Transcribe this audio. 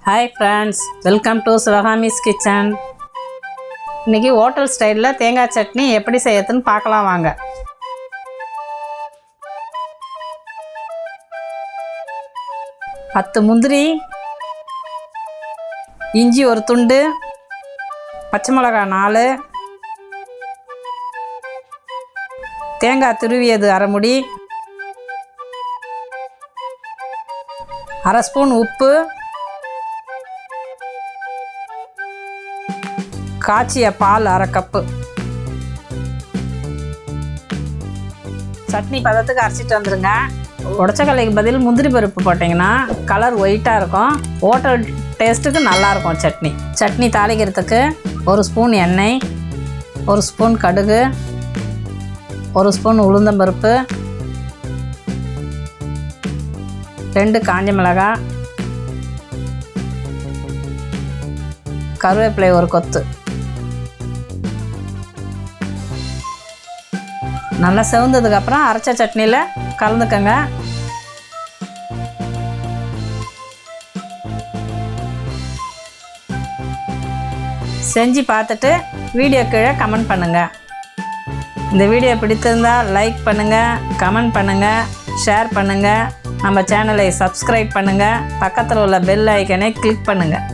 Hi friends, welcome to sivagamiskitchen. இன்னைக்கு hotel ஸ்டைல்ல தேங்காய் சட்னி எப்படி செய்யறதுன்னு பார்க்கலாம் வாங்க. பத்து முந்திரி, இஞ்சி ஒரு துண்டு, பச்சை மிளகாய் 4, தேங்காய் துருவியது அரை முடி, அரை ஸ்பூன் உப்பு, காய்ச்சிய பால் அரை கப்பு. சட்னி பதத்துக்கு அரைச்சிட்டு வந்துடுங்க. உடச்சக்கல்லைக்கு பதில் முந்திரி பருப்பு போட்டிங்கன்னா கலர் ஒயிட்டாக இருக்கும். ஹோட்டல் டேஸ்ட்டுக்கு நல்லாயிருக்கும் சட்னி. சட்னி தாளிக்கிறதுக்கு 1 ஸ்பூன் எண்ணெய், 1 ஸ்பூன் கடுகு, 1 ஸ்பூன் உளுந்தம்பருப்பு, 2 காஞ்ச மிளகாய், கருவேப்பிலை ஒரு கொத்து. நல்லா செவந்ததுக்கப்புறம் அரைச்ச சட்னியில் கலந்துக்கங்க. செஞ்சு பார்த்துட்டு வீடியோ கீழே கமெண்ட் பண்ணுங்கள். இந்த வீடியோ பிடித்திருந்தால் லைக் பண்ணுங்கள், கமெண்ட் பண்ணுங்கள், ஷேர் பண்ணுங்கள். நம்ம சேனலை சப்ஸ்கிரைப் பண்ணுங்கள். பக்கத்தில் உள்ள பெல் ஐக்கனை கிளிக் பண்ணுங்கள்.